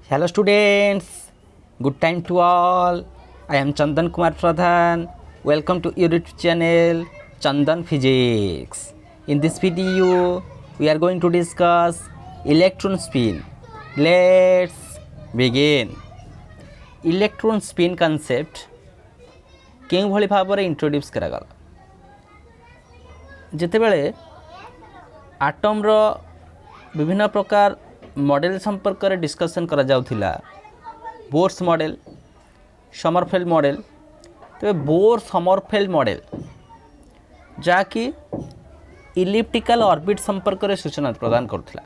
Hello students, good time to all. I am Chandan Kumar Pradhan. Welcome to your YouTube channel Chandan Physics. In this video, we are going to discuss electron spin. Let's begin. Electron spin concept କେଉଁ ଭଳି ଭାବରେ introduce କରାଗଲା ଯେତେବେଳେ ଆଟମ୍ର ବିଭିନ୍ନ ପ୍ରକାର model ସମ୍ପର୍କରେ discussion କରାଯାଉଥିଲା Bohr's model ସମରଫେଲ୍ଡ model ତେବେ ବୋର୍ ସମରଫେଲ୍ଡ ମଡେଲ ଯାହାକି ଇଲିପ୍ଟିକାଲ ଅର୍ବିଟ୍ ସମ୍ପର୍କରେ ସୂଚନା ପ୍ରଦାନ କରୁଥିଲା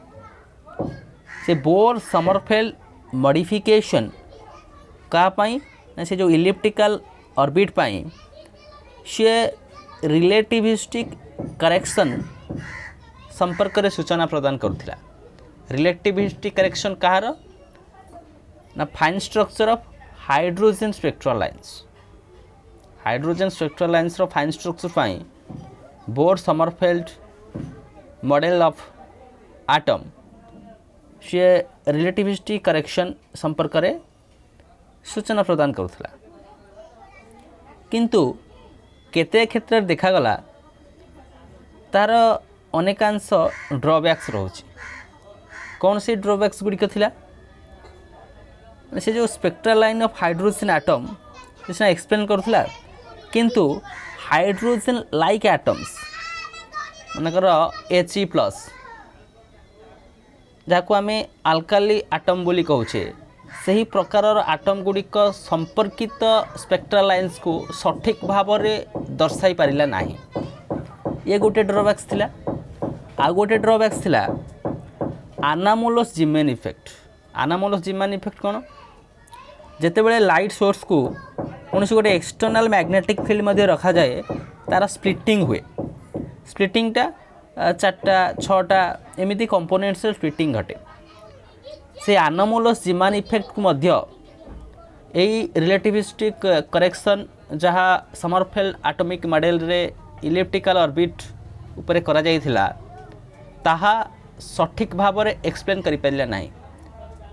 ସେ ବୋର୍ ସମରଫେଲ୍ଡ ମଡିଫିକେସନ୍ କାହା ପାଇଁ ନା ସେ ଯେଉଁ ଇଲିପ୍ଟିକାଲ ଅର୍ବିଟ୍ ପାଇଁ ସେ ରିଲେଟିଭିଷ୍ଟିକ୍ କରେକ୍ସନ୍ ସମ୍ପର୍କରେ ସୂଚନା ପ୍ରଦାନ କରୁଥିଲା ରିଲେଟିଭିଷ୍ଟିକ୍ କରେକ୍ସନ୍ କାହାର ନା fine structure of hydrogen spectral lines hydrogen spectral ଲାଇନ୍ସର ଫାଇନ୍ ଷ୍ଟ୍ରକ୍ଚର୍ ପାଇଁ Bohr Sommerfeld model of atom ସେ ରିଲେଟିଭିଷ୍ଟିକ୍ କରେକ୍ସନ୍ ସମ୍ପର୍କରେ ସୂଚନା ପ୍ରଦାନ କରୁଥିଲା କିନ୍ତୁ କେତେ କ୍ଷେତ୍ରରେ ଦେଖାଗଲା ତାର ଅନେକାଂଶ ଡ୍ରବ୍ୟାକ୍ସ ରହୁଛି କ'ଣ ସେ ଡ୍ରବ୍ୟାକ୍ସ ଗୁଡ଼ିକ ଥିଲା ସେ ଯେଉଁ spectral line of hydrogen atom ସେ ସିନା ଏକ୍ସପ୍ଲେନ୍ କରୁଥିଲା କିନ୍ତୁ ହାଇଡ୍ରୋଜେନ୍ ଲାଇକ୍ ଆଟମ୍ସ ମନେକର He+ ଯାହାକୁ ଆମେ ଆଲକାଲି ଆଟମ୍ ବୋଲି କହୁଛେ ସେହି ପ୍ରକାରର ଆଟମ୍ ଗୁଡ଼ିକ ସମ୍ପର୍କିତ ସ୍ପେକ୍ଟ୍ରାଲ୍ ଲାଇନ୍ସକୁ ସଠିକ୍ ଭାବରେ ଦର୍ଶାଇ ପାରିଲା ନାହିଁ ଇଏ ଗୋଟେ ଡ୍ରବ୍ୟାକ୍ସ ଥିଲା ଆଉ ଗୋଟେ ଡ୍ରବ୍ୟାକ୍ସ ଥିଲା ଆନାମୋଲସ୍ ଜିମେନ୍ ଇଫେକ୍ଟ ଆନାମୋଲସ୍ ଜିମେନ୍ ଇଫେକ୍ଟ କ'ଣ ଯେତେବେଳେ ଲାଇଟ୍ ସୋର୍ସକୁ କୌଣସି ଗୋଟେ ଏକ୍ସଟର୍ନାଲ୍ ମ୍ୟାଗ୍ନେଟିକ୍ ଫିଲ୍ଡ ମଧ୍ୟ ରଖାଯାଏ ତା'ର ସ୍ପ୍ଲିଟିଂ ହୁଏ ସ୍ପ୍ଲିଟିଂଟା 4ଟା 6ଟା ଏମିତି କମ୍ପୋନେଣ୍ଟସର ସ୍ପ୍ଲିଟିଂ ଘଟେ ସେ ଆନାମୋଲସ୍ ଜିମେନ୍ ଇଫେକ୍ଟକୁ ମଧ୍ୟ ଏହି ରିଲେଟିଭିଷ୍ଟିକ୍ କରେକ୍ସନ୍ ଯାହା ସମରଫେଲ୍ଡ ଆଟମିକ୍ ମଡେଲରେ ଇଲିପ୍ଟିକାଲ ଅର୍ବିଟ୍ ଉପରେ କରାଯାଇଥିଲା ତାହା ସଠିକ୍ ଭାବରେ ଏକ୍ସପ୍ଲେନ୍ କରିପାରିଲା ନାହିଁ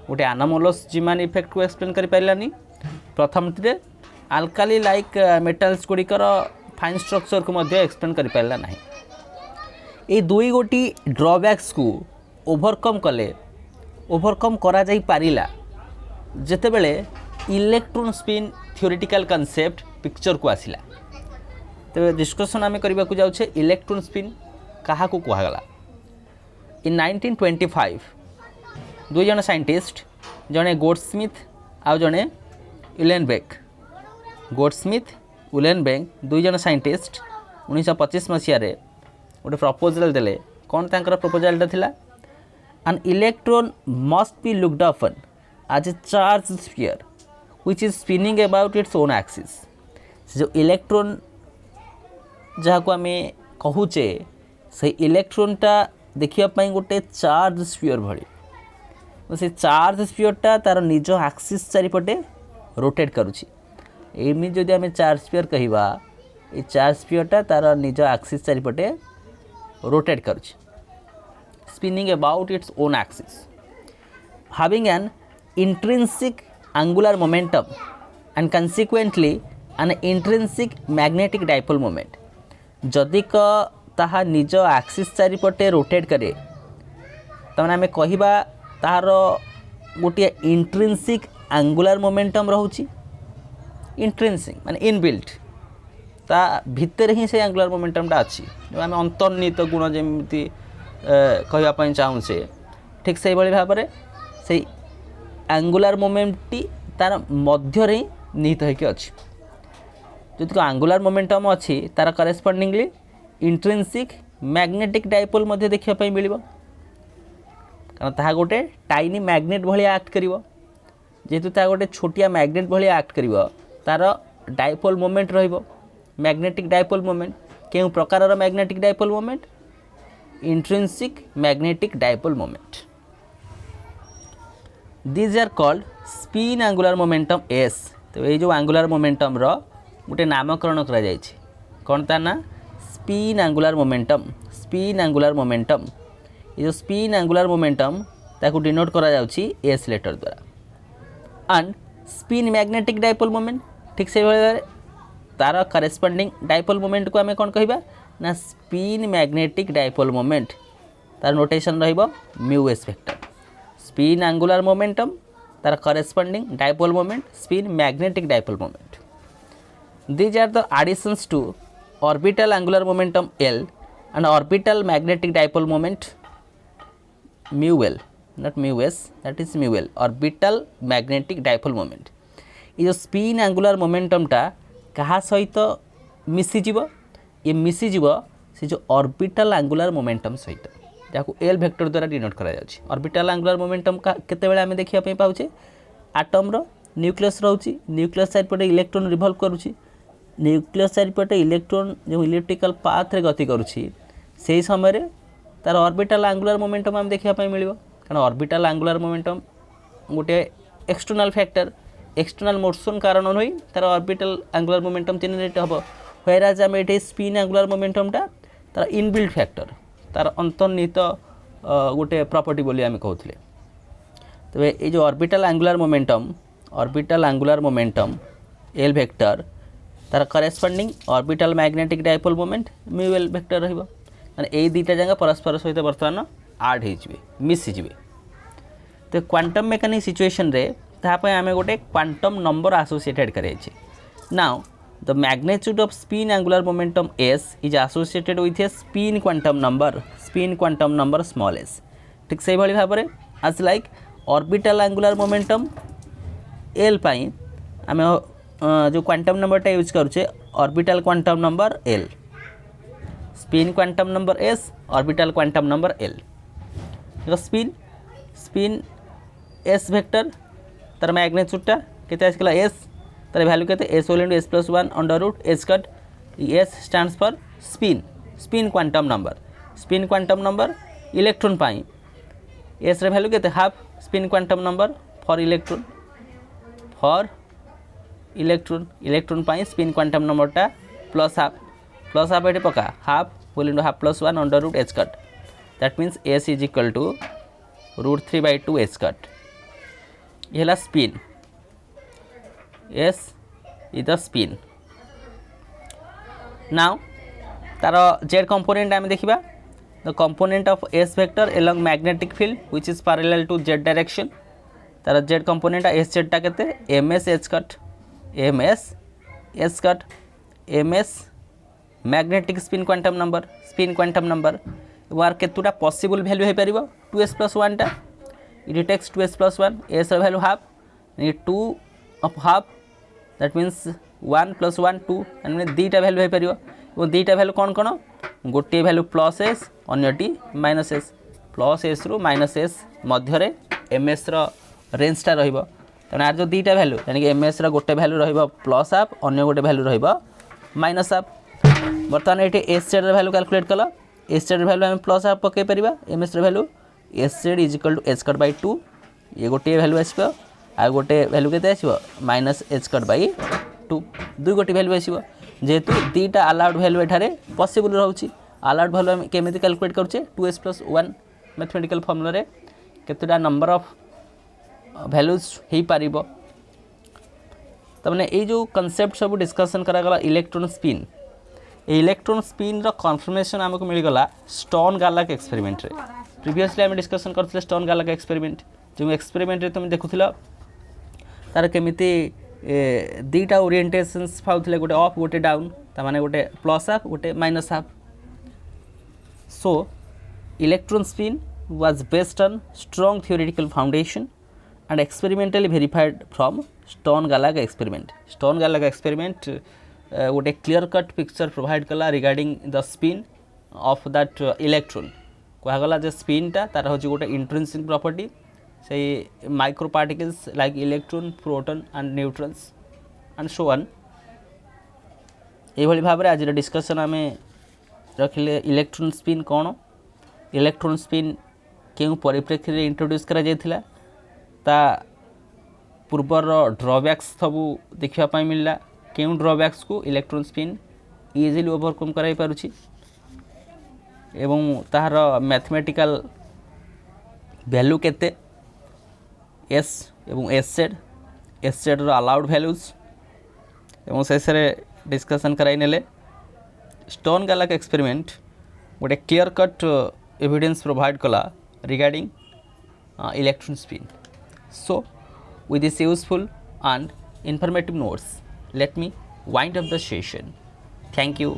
ଗୋଟେ ଆନାମୋଲସ୍ ଜିମେନ୍ ଇଫେକ୍ଟକୁ ଏକ୍ସପ୍ଲେନ୍ କରିପାରିଲାନି ପ୍ରଥମଟିରେ ଆଲକାଲି ଲାଇକ୍ ମେଟାଲ୍ସ ଗୁଡ଼ିକର ଫାଇନ୍ ଷ୍ଟ୍ରକ୍ଚରକୁ ମଧ୍ୟ ଏକ୍ସପ୍ଲେନ୍ କରିପାରିଲା ନାହିଁ ଏହି ଦୁଇ ଗୋଟି ଡ୍ରବ୍ୟାକ୍ସକୁ ଓଭରକମ୍ କରାଯାଇପାରିଲା ଯେତେବେଳେ ଇଲେକ୍ଟ୍ରୋନ୍ ସ୍ପିନ୍ ଥିଓରିଟିକାଲ୍ କନସେପ୍ଟ ପିକ୍ଚରକୁ ଆସିଲା ତେବେ ଡିସ୍କସନ୍ ଆମେ କରିବାକୁ ଯାଉଛେ ଇଲେକ୍ଟ୍ରୋନ୍ ସ୍ପିନ୍ କାହାକୁ କୁହାଗଲା ଇନ୍ 1925 ଦୁଇ ଜଣ ସାଇଣ୍ଟିଷ୍ଟ ଜଣେ ଗୋଲ୍ଡସ୍ମିଥ୍ ଆଉ ଜଣେ ୟୁଲେନବେକ୍ ଗୋଲ୍ଡସ୍ମିଥ୍ ୟୁଲେନବେକ୍ ଦୁଇ ଜଣ ସାଇଣ୍ଟିଷ୍ଟ 1925 ମସିହାରେ ଗୋଟେ ପ୍ରପୋଜାଲ୍ ଦେଲେ କ'ଣ ତାଙ୍କର ପ୍ରପୋଜାଲ୍ଟା ଥିଲା an electron must be looked upon as a charged sphere which is spinning about its own axis से जो इलेक्ट्रोन जहाँ को आम कहूचे से इलेक्ट्रोनटा देखा गोटे चार्ज स्फीयर भली से चार्ज स्फीयरटा तार निज एक्सिस चारिपटे रोटेट करुँची एमि जदि आम चार्ज स्फीयर कहवा ये चार्ज स्फीयरटा तार निज एक्सिस चारिपटे रोटेट करुँची spinning about its own axis having an intrinsic angular momentum and consequently an intrinsic magnetic dipole moment जदि क ताहा निज एक्सिस चारिपटे रोटेट करे तमने आमे कहिबा तार गोटे इंट्रिंसिक एंगुलर मोमेंटम रहउची इंट्रिंसिक माने इनबिल्ट ता भितर ही से एंगुलर मोमेंटमटा अछि जो आमे अंतर्निहित गुण जेमिति कहवाई चाहूचे ठीक से भाव में से एंगुलर मोमेंटटी तार मध्य निहित होकर अच्छी जो एंगुलर मोमेंटम अच्छी तार करेस्पॉन्डिंगली इंट्रिंसिक मैग्नेटिक डाइपोल देखा मिल कारण ता गोटे टाइनी मैग्नेट भाया एक्ट कर जेहेतु ता गोटे छोटिया मैग्नेट भाया एक्ट कर तार dipole moment magnetic dipole moment क्यों प्रकार magnetic dipole moment intrinsic magnetic dipole moment these are called spin angular momentum s तो ये जो angular momentum रो गोटे नामकरण करा जायछि कोन ता ना spin angular momentum ये जो spin angular momentum ताको डिनोट करा जाउछि s लेटर द्वारा and spin magnetic dipole moment ठीक से भाव तार करेस्पॉन्डिंग डाइपोल मोमेंट को आम कौन कहबा ना स्पिन मैग्नेटिक डाइपोल मोमेंट तार नोटेशन रहिबो mu S vector spin angular momentum तार corresponding dipole moment spin magnetic dipole moment these are the additions to orbital angular momentum L and orbital magnetic dipole moment mu L not mu s that is mu L orbital magnetic dipole moment ये जो spin angular momentum टा कहा सहित मिसीजिव ये मिसीजिव से जो orbital angular momentum सहित जहाँ एल वेक्टर द्वारा डिनोट करा जाउछि ऑर्बिटल एंगुलर मोमेंटम का केते बेले आमे देखिया पे पाउछे एटम रो न्यूक्लियस रहउछि न्यूक्लियस साइड पटे इलेक्ट्रॉन रिवॉल्व करूछि न्यूक्लियस चारिपटे इलेक्ट्रॉन जो इलेक्ट्रिकल पाथ रे गति करुछि से समय रे तार ऑर्बिटल एंगुलर मोमेंटम हम देखिया पय मिलिबो कारण ऑर्बिटल एंगुलर मोमेंटम गोटे एक्सटर्नल फैक्टर एक्सटर्नल मोशन कारण होई तार ऑर्बिटल एंगुलर मोमेंटम जनरेट हबो व्हेराज हम एटे स्पिन एंगुलर मोमेंटम टा तार इनबिल्ट फैक्टर तार अंतर्निहित गोटे प्रॉपर्टी बोली आम कहूले तबे ये जो orbital angular momentum L vector तार corresponding orbital magnetic dipole moment mu L vector रहिबो माने ए दीटा जगह परस्पर सहित वर्तमान ऐड हो जिवे मिस जिवे तो क्वांटम मेकानिक सिचुएशन रे ता पय आमे गोटे क्वांटम नंबर एसोसिएटेड करे छी now the magnitude of spin angular momentum s is associated with a spin quantum number small s ठीक से भली भाबरे as like orbital angular momentum l पई आमे जो क्वांटम नंबर यूज करुचे orbital quantum number L spin quantum number S orbital quantum number L spin S vector तार मैग्नीट्यूडटा केते आसला एस तार वैल्यू केते S whole into S plus 1 under root S cut S stands for spin quantum number electron पाई S रे value केते half spin quantum number for electron पाई स्पिन क्वांटम नंबरटा प्लस हाफ ये पका half whole into half plus 1 under root H cut that means S is equal to √3/2 H cut ये spin S is the spin now तार Z component आम देखा the component of S vector along magnetic field which is parallel to Z direction तार Z component S Z टा केते MS magnetic spin quantum number वार केतुटा possible value हो पारिबो 2s+1 टा it takes 2s+1 S value half 2 of half that means 1 + 1 2 and दीटा value हो पारिबो और दीटा वैल्यू कौन गोटे वैल्यू प्लस एस अन्यटी माइनस एस प्लस एस रु माइनस एस मध्य रे एमएस रो रेंजटा रहिबो तेना आर जो दीटा वैल्यू यानी कि एमएस रो गोटे वैल्यू रहिबो प्लस हाफ अन्य गोटे वैल्यू रहिबो माइनस हाफ बर्तमान ये एस जेड वैल्यू कैलकुलेट कल एस जेड वैल्यू आम प्लस हाफ पकई पार MS value S Z is equal to H cut by 2 ये गोटे वैल्यू आसो आ गोटे वैल्यू के आसो माइनस एच कट बाई 2 दुई गोटे वैल्यू आसो जेहेतु दीटा अलाउड वैल्यू एठारे पॉसिबल रोचे अलाउड वैल्यू आम केमी कैलकुलेट करुचे 2s+1 मैथमेटिकल फॉर्मूला रे केतटा नंबर ऑफ वैल्यूज हो पार तमाने ये जो कॉन्सेप्ट सब डिस्कशन करागला इलेक्ट्रॉन स्पिन रो कन्फर्मेशन आमको मिलगला स्टोन गार्लक एक्सपेरिमेंट रे प्रीवियसली आम डिस्कशन करथिले स्टोन गार्लक एक्सपेरिमेंट जो एक्सपेरिमेंट रे तुम देखुथिला तार केमिति दीटा ओरिएंटेशंस पाउथिले गोटे अप गोटे डाउन तामाने गोटे प्लस हाफ गोटे minus half so electron spin was based on strong theoretical foundation and experimentally verified from Stone-Gallaga experiment. Stone-Gallaga experiment would a clear-cut picture provide kala regarding the spin of that electron. कहगला जे spin टा तार होची गोटे intrinsic property से micro particles like electron proton and neutrons and so on एभली भाबरे आज डिस्कशन आमे रखिले इलेक्ट्रॉन स्पिन कोन इलेक्ट्रॉन स्पिन केउ परिप्रेक्षी रे इंट्रोड्यूस करा जायथिला ता पूर्वर ड्रॉबैक्स सबू देखा पाई मिलला केउ ड्रॉबैक्स को इलेक्ट्रॉन स्पिन इजीली ओवरकम कराई पारुछि एवं ताहार मैथमेटिकल वैल्यू केते एस एवं S Z SEZ allowed values एवं शेष डिस्कसन कराई नेले स्टोन गालाक एक्सपेरिमेंट गोटे क्लियर कट एविडेंस प्रोवाइड कला regarding electron spin. So with this useful and informative notes, let me wind up the session. Thank you.